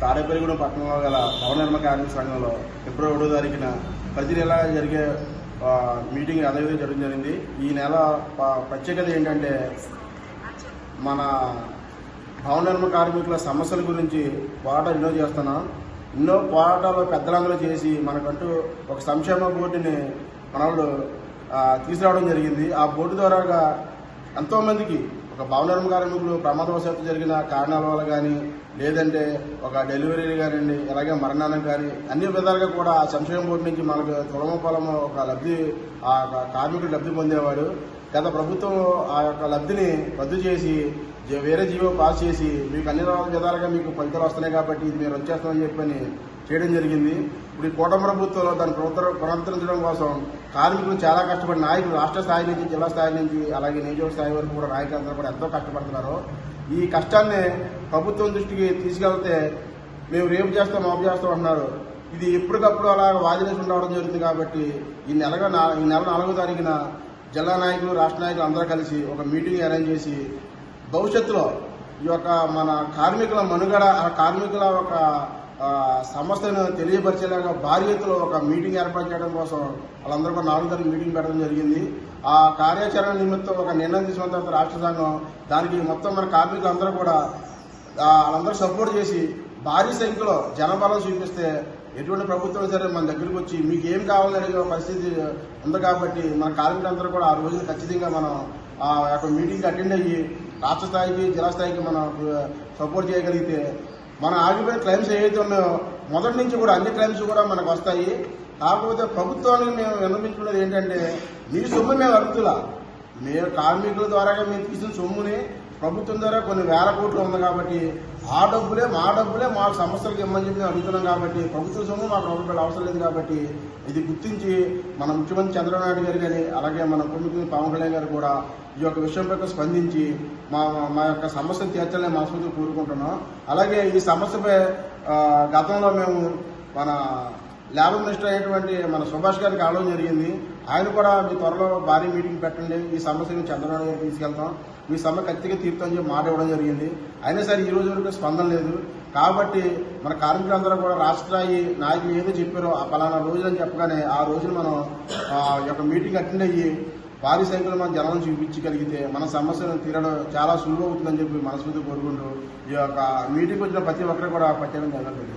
తాడేపల్లిగూడెం పట్టణంలో గల భవన నిర్మాణ కార్మిక సంఘంలో ఫిబ్రవరి 1వ తారీఖున ప్రతి నెల జరిగే మీటింగ్ అదేవిధంగా జరగడం జరిగింది. ఈ నెల ప్రత్యేకత ఏంటంటే మన భవన నిర్మాణ కార్మికుల సమస్యల గురించి పోరాటం ఎన్నో చేస్తున్నాం. ఎన్నో పోరాటాలు పెద్దలందరూ చేసి మనకంటూ ఒక సంక్షేమ బోర్డుని మనవాళ్ళు తీసుకురావడం జరిగింది. ఆ బోర్డు ద్వారా ఎంతోమందికి ఒక భవన నిర్మాణ కార్మికులు ప్రమాదవశాత్తు జరిగిన కారణాల వల్ల కానీ, లేదంటే ఒక డెలివరీ కానివ్వండి, అలాగే మరణానికి కానీ అన్ని విధాలుగా కూడా ఆ సంక్షేమ బోర్డు నుంచి మనకు తులమపలము ఒక లబ్ధి ఆ కార్మికుడు లబ్ధి పొందేవాడు. గత ప్రభుత్వం ఆ యొక్క లబ్ధిని రద్దు చేసి వేరే జీవో పాస్ చేసి మీకు అన్ని విధాలుగా మీకు ఫలితాలు వస్తున్నాయి కాబట్టి ఇది మీరు వచ్చేస్తామని చెప్పని చేయడం జరిగింది. ఇప్పుడు ఈ కూటమి ప్రభుత్వంలో దాన్ని పునరుద్ధరించడం కోసం కార్మికులు చాలా కష్టపడి నాయకులు రాష్ట్ర స్థాయి నుంచి, జిల్లా స్థాయి నుంచి, అలాగే నియోజకవర్గ స్థాయి వరకు కూడా నాయకులందరూ కూడా ఎంతో కష్టపడుతున్నారు. ఈ కష్టాన్ని ప్రభుత్వం దృష్టికి తీసుకెళ్తే మేము రేపు చేస్తాం, మాపు చేస్తాం అంటున్నారు. ఇది ఎప్పటికప్పుడు అలా వాదినేసి ఉండవడం జరుగుతుంది. కాబట్టి ఈ నెల 4వ తారీఖున జిల్లా నాయకులు, రాష్ట్ర నాయకులు అందరూ కలిసి ఒక మీటింగ్ అరేంజ్ చేసి భవిష్యత్తులో ఈ యొక్క మన కార్మికుల మనుగడ, ఆ కార్మికుల ఒక సమస్యను తెలియపరిచేలాగా భారీ ఎత్తులో ఒక మీటింగ్ ఏర్పాటు చేయడం కోసం వాళ్ళందరూ కూడా 4వ తారీఖు మీటింగ్ పెట్టడం జరిగింది. ఆ కార్యాచరణ నిమిత్తం ఒక నిర్ణయం తీసుకున్న తర్వాత రాష్ట్ర సంఘం దానికి మొత్తం మన కార్మికులందరూ కూడా వాళ్ళందరూ సపోర్ట్ చేసి భారీ సంఖ్యలో జనబలం చూపిస్తే ఎటువంటి ప్రభుత్వం సరే మన దగ్గరికి వచ్చి మీకు ఏం కావాలని అడిగే పరిస్థితి ఉంది. కాబట్టి మన కార్మికులందరూ కూడా ఆ రోజున ఖచ్చితంగా మనం ఆ యొక్క మీటింగ్కి అటెండ్ అయ్యి రాష్ట్ర స్థాయికి, జిల్లా స్థాయికి మనం సపోర్ట్ చేయగలిగితే మన ఆగిపోయిన క్లైమ్స్ ఏవైతే ఉన్నాయో మొదటి నుంచి కూడా అన్ని క్లైమ్స్ కూడా మనకు వస్తాయి. కాకపోతే ప్రభుత్వానికి మేము విన్నపించుకున్నది ఏంటంటే మీ సొమ్ము మేము అడుగుతులా, మీరు కార్మికుల ద్వారా మేము తీసిన సొమ్ముని ప్రభుత్వం ద్వారా కొన్ని వేల కోట్లు ఉంది కాబట్టి ఆ డబ్బులే మా సమస్యలకు ఇమ్మని చెప్పి అడుగుతున్నాం. కాబట్టి ప్రభుత్వ సొమ్ము మా ప్రభుత్వాలు అవసరం లేదు. కాబట్టి ఇది గుర్తించి మన ముఖ్యమంత్రి చంద్రబాబు నాయుడు గారు కానీ, అలాగే మన ఉప ముఖ్యమంత్రి పవన్ కళ్యాణ్ గారు కూడా ఈ యొక్క విషయంపై స్పందించి మా యొక్క సమస్యను తీర్చాలని మనస్ఫూర్తిగా కోరుకుంటున్నాం. అలాగే ఈ సమస్యపై గతంలో మేము మన లేబర్ మినిస్టర్ అయినటువంటి మన సుభాష్ గారికి ఆడడం జరిగింది. ఆయన కూడా మీ త్వరలో భారీ మీటింగ్ పెట్టండి, ఈ సమస్యను చంద్రబాబు గారికి తీసుకెళ్తాం, మీ సమ్మె ఖచ్చితంగా తీర్చని చెప్పి మాట ఇవ్వడం జరిగింది. అయినా సరే ఈ రోజు వరకు స్పందన లేదు. కాబట్టి మన కార్మికులందరూ కూడా రాష్ట్ర స్థాయి నాయకులు ఏదో చెప్పారో ఆ పలానా రోజులని చెప్పగానే ఆ రోజున మనం యొక్క మీటింగ్ అటెండ్ అయ్యి భారీ సంఖ్యలో మన జనాలను చూపించగలిగితే మన సమస్యను తీరడం చాలా సులువు అవుతుందని చెప్పి మనస్ఫూర్తిగా కోరుకుంటూ ఈ యొక్క మీటింగ్ వచ్చిన ప్రతి ఒక్కరు కూడా ప్రత్యేకంగా జరగలేదు.